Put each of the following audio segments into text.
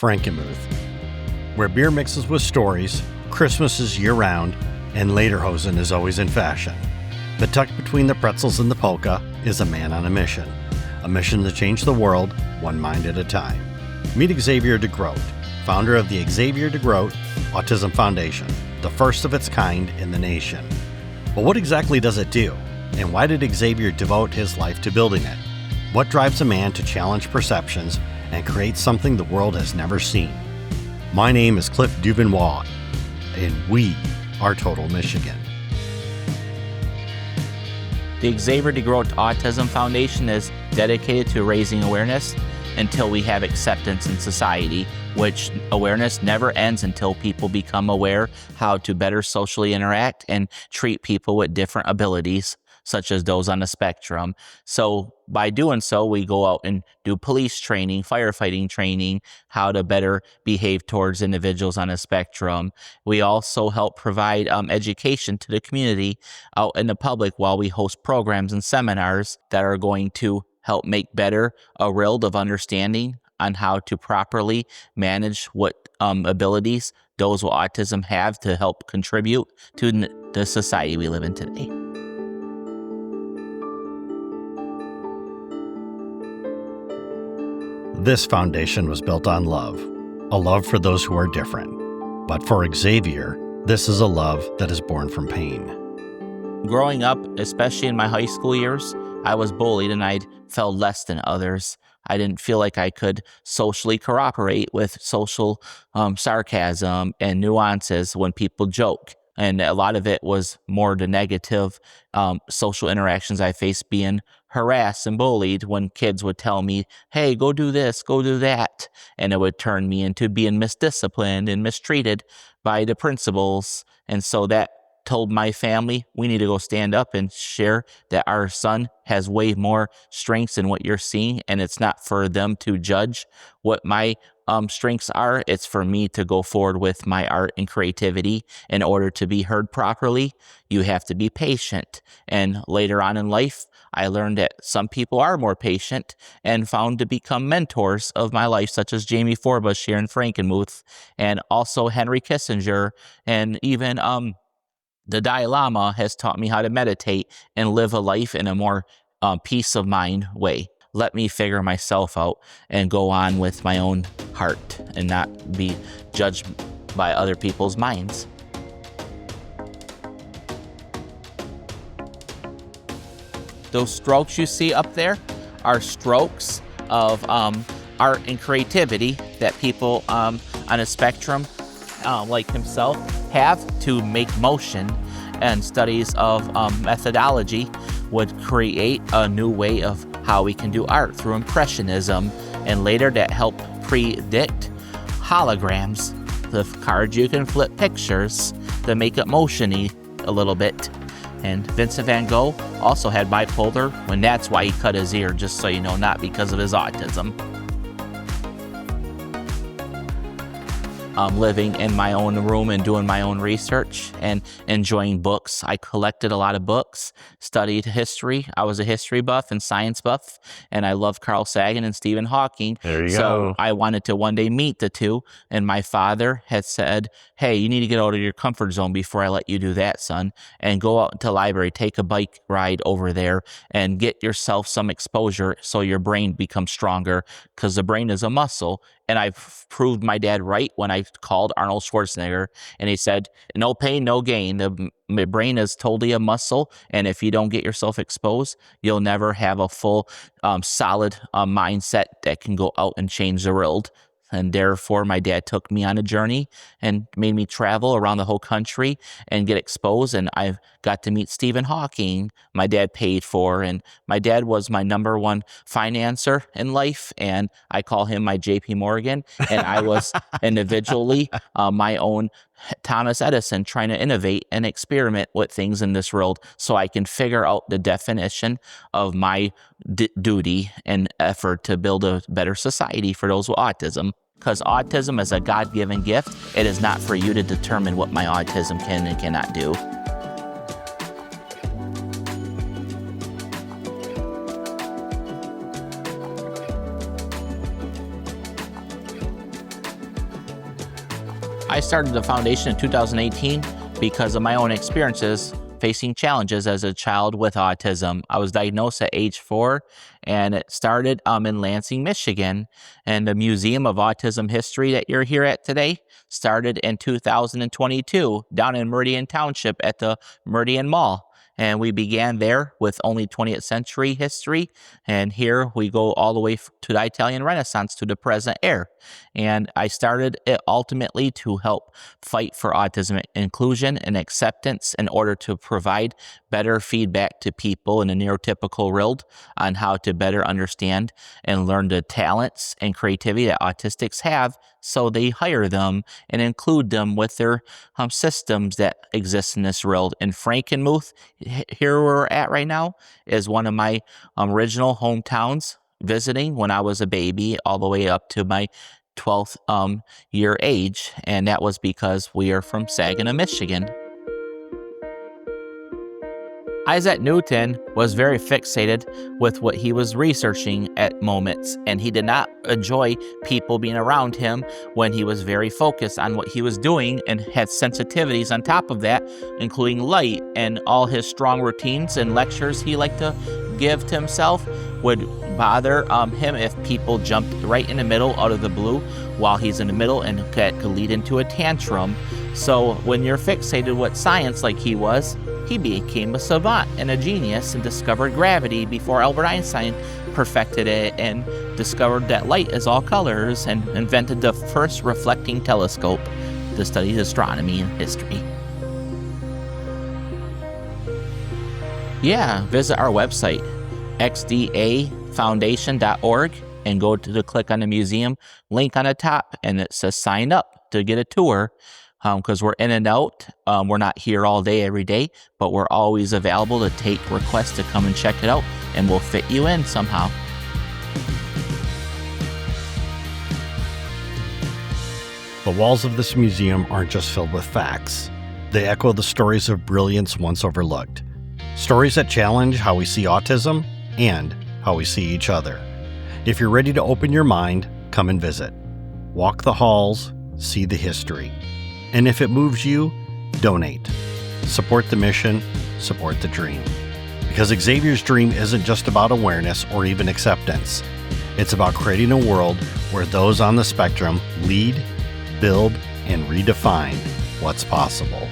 Frankenmuth, where beer mixes with stories, Christmas is year-round, and lederhosen is always in fashion. But tucked between the pretzels and the polka is a man on a mission to change the world one mind at a time. Meet Xavier DeGroat, founder of the Xavier DeGroat Autism Foundation, the first of its kind in the nation. But what exactly does it do? And why did Xavier devote his life to building it? What drives a man to challenge perceptions and create something the world has never seen? My name is Cliff Duvenois, and we are Total Michigan. The Xavier DeGroat Autism Foundation is dedicated to raising awareness until we have acceptance in society, which awareness never ends until people become aware how to better socially interact and treat people with different abilities, such as those on the spectrum. So by doing so, we go out and do police training, firefighting training, how to better behave towards individuals on a spectrum. We also help provide education to the community out in the public while we host programs and seminars that are going to help make better a world of understanding on how to properly manage what abilities those with autism have to help contribute to the society we live in today. This foundation was built on love, a love for those who are different. But for Xavier, this is a love that is born from pain. Growing up, especially in my high school years, I was bullied and I felt less than others. I didn't feel like I could socially cooperate with social sarcasm and nuances when people joke. And a lot of it was more the negative social interactions I faced, being harassed and bullied when kids would tell me, hey, go do this, go do that. And it would turn me into being misdisciplined and mistreated by the principals. And so that told my family, we need to go stand up and share that our son has way more strengths than what you're seeing. And it's not for them to judge what my strengths are. It's for me to go forward with my art and creativity. In order to be heard properly, you have to be patient. And later on in life, I learned that some people are more patient and found to become mentors of my life, such as Jamie Forbush here in Frankenmuth, and also Henry Kissinger, and even the Dalai Lama has taught me how to meditate and live a life in a more peace of mind way. Let me figure myself out and go on with my own heart and not be judged by other people's minds. Those strokes you see up there are strokes of art and creativity that people on a spectrum like himself have to make motion, and studies of methodology would create a new way of how we can do art through impressionism, and later that helped predict holograms, the cards you can flip pictures to make it motiony a little bit. And Vincent van Gogh also had bipolar, when that's why he cut his ear, just so you know, not because of his autism. Living in my own room and doing my own research and enjoying books. I collected a lot of books, studied history. I was a history buff and science buff, and I love Carl Sagan and Stephen Hawking. There you go. So I wanted to one day meet the two, and my father had said, hey, you need to get out of your comfort zone before I let you do that, son, and go out to the library, take a bike ride over there, and get yourself some exposure so your brain becomes stronger, because the brain is a muscle. And I proved my dad right when I called Arnold Schwarzenegger, and he said, no pain, no gain. The brain is totally a muscle, and if you don't get yourself exposed, you'll never have a full, solid mindset that can go out and change the world. And therefore, my dad took me on a journey and made me travel around the whole country and get exposed. And I got to meet Stephen Hawking, my dad paid for. And my dad was my number one financer in life. And I call him my JP Morgan. And I was individually my own Thomas Edison, trying to innovate and experiment with things in this world so I can figure out the definition of my duty and effort to build a better society for those with autism. Because autism is a God-given gift. It is not for you to determine what my autism can and cannot do. I started the foundation in 2018 because of my own experiences facing challenges as a child with autism. I was diagnosed at age 4, and it started in Lansing, Michigan. And the Museum of Autism History that you're here at today started in 2022 down in Meridian Township at the Meridian Mall. And we began there with only 20th century history. And here we go all the way to the Italian Renaissance to the present era. And I started it ultimately to help fight for autism inclusion and acceptance in order to provide better feedback to people in the neurotypical world on how to better understand and learn the talents and creativity that autistics have, so they hire them and include them with their systems that exist in this world. And Frankenmuth, here where we're at right now, is one of my original hometowns, visiting when I was a baby all the way up to my 12th year age. And that was because we are from Saginaw, Michigan. Isaac Newton was very fixated with what he was researching at moments, and he did not enjoy people being around him when he was very focused on what he was doing, and had sensitivities on top of that, including light. And all his strong routines and lectures he liked to give to himself would bother him if people jumped right in the middle out of the blue while he's in the middle, and that could lead into a tantrum. So when you're fixated with science like he was, he became a savant and a genius and discovered gravity before Albert Einstein perfected it, and discovered that light is all colors, and invented the first reflecting telescope to study astronomy and history. Yeah, visit our website, xdafoundation.org, and go to the click on the museum link on the top, and it says sign up to get a tour. Because we're in and out. We're not here all day, every day, but we're always available to take requests to come and check it out, and we'll fit you in somehow. The walls of this museum aren't just filled with facts. They echo the stories of brilliance once overlooked. Stories that challenge how we see autism and how we see each other. If you're ready to open your mind, come and visit. Walk the halls, see the history. And if it moves you, donate. Support the mission, support the dream. Because Xavier's dream isn't just about awareness or even acceptance. It's about creating a world where those on the spectrum lead, build, and redefine what's possible.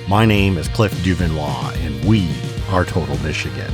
My name is Cliff Duvenois, and we are Total Michigan.